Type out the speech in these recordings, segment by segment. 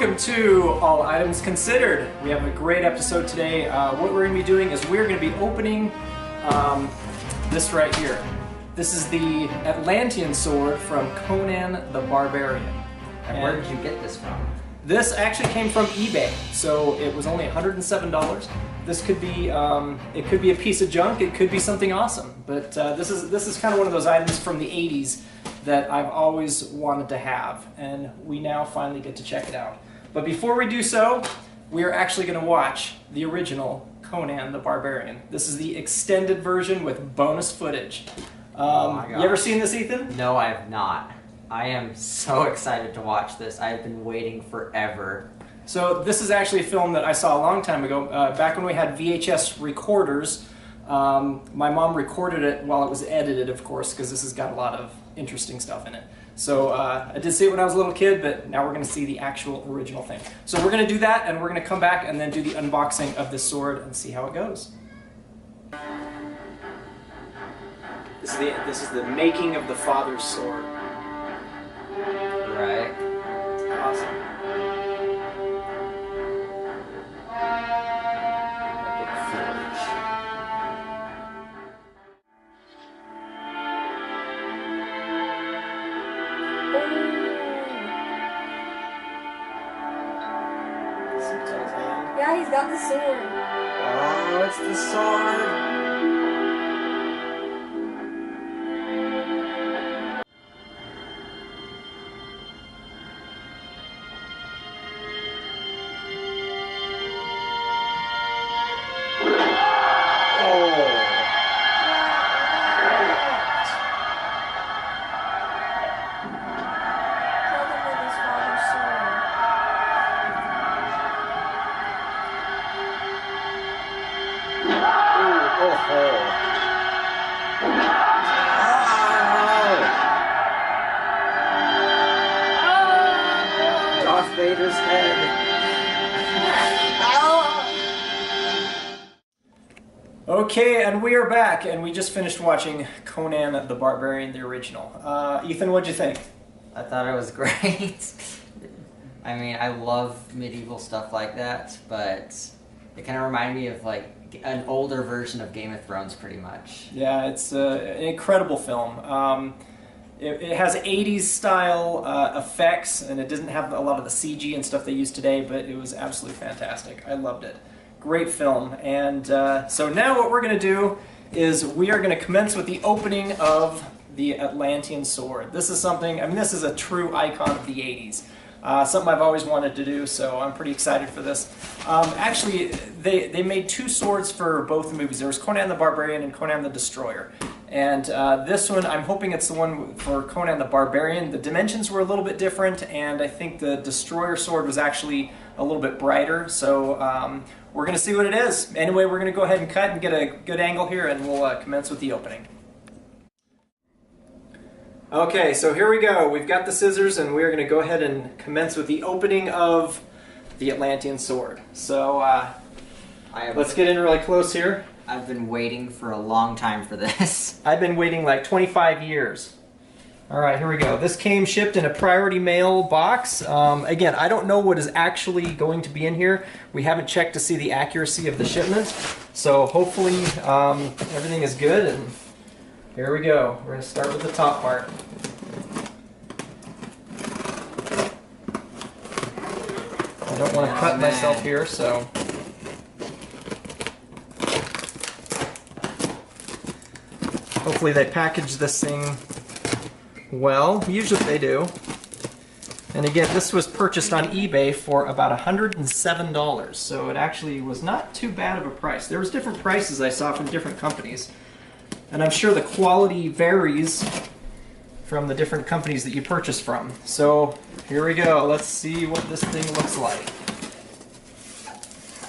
welcome to All Items Considered. We have a great episode today. What we're going to be doing is we're going to be opening this right here. This is the Atlantean sword from Conan the Barbarian. And where did you get this from? This actually came from eBay, so it was only $107. This could be, it could be a piece of junk, it could be something awesome, but this is kind of one of those items from the 80s that I've always wanted to have, and we now finally get to check it out. But before we do so, we are actually going to watch the original Conan the Barbarian. This is the extended version with bonus footage. Oh my gosh. You ever seen this, Ethan? No, I have not. I am so excited to watch this. I have been waiting forever. So this is actually a film that I saw a long time ago, back when we had VHS recorders. My mom recorded it while it was edited, of course, because this has got a lot of interesting stuff in it. So I did see it when I was a little kid, but now we're going to see the actual original thing. So we're going to do that, and we're going to come back and then do the unboxing of this sword and see how it goes. This is the making of the father's sword. Right. Awesome. Yeah, he's got the sword. Oh, it's the sword. Darth Vader's head. Okay, and we are back, and we just finished watching Conan the Barbarian, the original. Ethan, what'd you think? I thought it was great. I mean, I love medieval stuff like that, but it kind of reminded me of like an older version of Game of Thrones, pretty much. Yeah, it's an incredible film. It has 80s style effects, and it doesn't have a lot of the CG and stuff they use today, but it was absolutely fantastic. I loved it. Great film. And so now what we're going to do is we are going to commence with the opening of the Atlantean sword. This is something, I mean, this is a true icon of the 80s. Something I've always wanted to do, so I'm pretty excited for this. Actually, they made two swords for both the movies. There was Conan the Barbarian and Conan the Destroyer. And this one, I'm hoping it's the one for Conan the Barbarian. The dimensions were a little bit different, and I think the Destroyer sword was actually a little bit brighter. So we're going to see what it is. Anyway, we're going to go ahead and cut and get a good angle here, and we'll commence with the opening. Okay, so here we go. We've got the scissors, and we're going to go ahead and commence with the opening of the Atlantean sword. So let's get in really close here. I've been waiting for a long time for this. I've been waiting like 25 years. All right, here we go. This came shipped in a priority mail box. Again, I don't know what is actually going to be in here. We haven't checked to see the accuracy of the shipment. So hopefully everything is good. And here we go. We're going to start with the top part. I don't want to cut myself here, so... Hopefully they package this thing well. Usually they do. And again, this was purchased on eBay for about $107, so it actually was not too bad of a price. There was different prices I saw from different companies. And I'm sure the quality varies from the different companies that you purchase from. So here we go. Let's see what this thing looks like.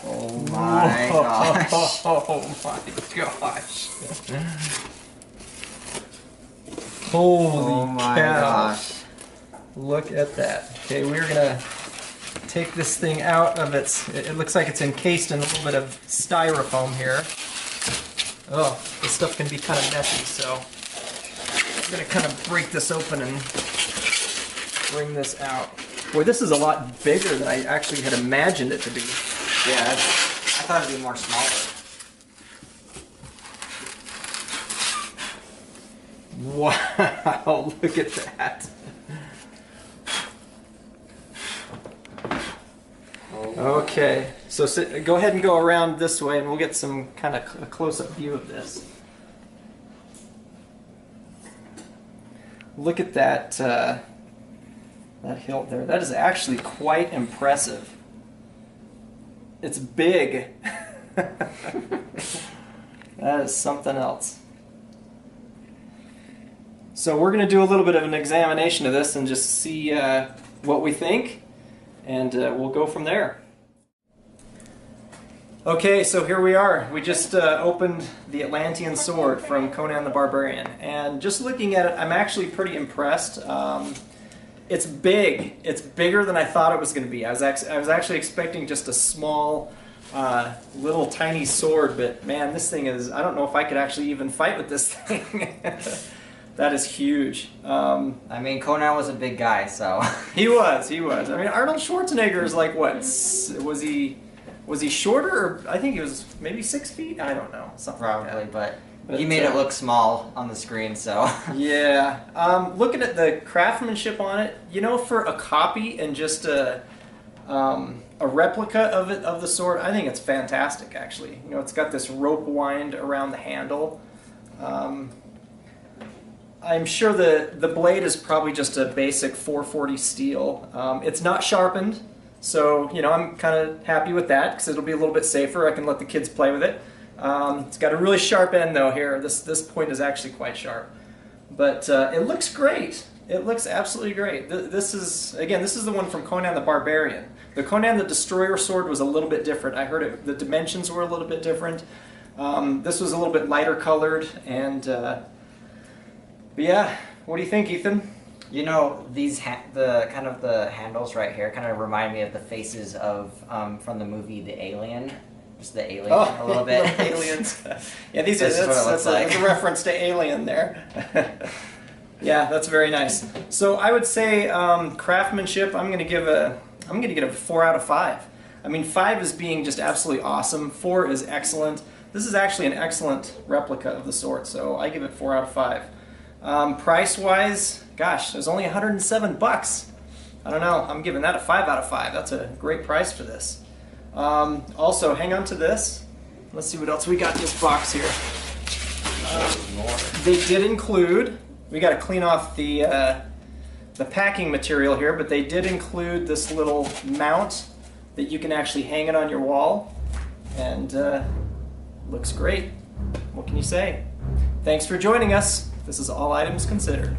Oh my gosh. Oh my gosh. Holy cow. Gosh. Look at that. Okay, we're gonna take this thing out of it looks like it's encased in a little bit of styrofoam here. Oh, this stuff can be kind of messy, so I'm gonna kind of break this open and bring this out. Boy, this is a lot bigger than I actually had imagined it to be. Yeah, I thought it'd be more smaller. Wow, look at that. Okay, so go ahead and go around this way and we'll get some kind of a close-up view of this. Look at that, that hilt there. That is actually quite impressive. It's big. That is something else. So we're going to do a little bit of an examination of this and just see what we think, and we'll go from there. Okay, so here we are. We just opened the Atlantean sword from Conan the Barbarian, and just looking at it, I'm actually pretty impressed. It's big. It's bigger than I thought it was going to be. I was actually expecting just a small, little tiny sword, but man, this thing is, I don't know if I could actually even fight with this thing. That is huge. I mean, Conan was a big guy, so... He was. I mean, Arnold Schwarzenegger is like, what, was he shorter? Or I think he was maybe 6 feet? I don't know. Something Probably, like that. But he made it look small on the screen, so... Yeah. Looking at the craftsmanship on it, you know, for a copy and just a replica of the sword, I think it's fantastic, actually. You know, it's got this rope wind around the handle. I'm sure the blade is probably just a basic 440 steel. It's not sharpened, so you know I'm kind of happy with that because it'll be a little bit safer. I can let the kids play with it. It's got a really sharp end though here. This point is actually quite sharp, but it looks great. It looks absolutely great. This is the one from Conan the Barbarian. The Conan the Destroyer sword was a little bit different. I heard the dimensions were a little bit different. This was a little bit lighter colored and. But yeah, what do you think, Ethan? You know, these the handles right here kind of remind me of the faces of from the movie The Alien. Just the alien a little bit. Aliens. Yeah, that's a reference to Alien there. Yeah, that's very nice. So I would say craftsmanship. I'm gonna give it a 4 out of 5. I mean, 5 is being just absolutely awesome. 4 is excellent. This is actually an excellent replica of the sword, so I give it 4 out of 5. Price-wise, gosh, it was only $107. I don't know, I'm giving that a 5 out of 5. That's a great price for this. Also, hang on to this. Let's see what else we got in this box here. They did include, we got to clean off the packing material here, but they did include this little mount that you can actually hang it on your wall, and looks great. What can you say? Thanks for joining us. This is All Items Considered.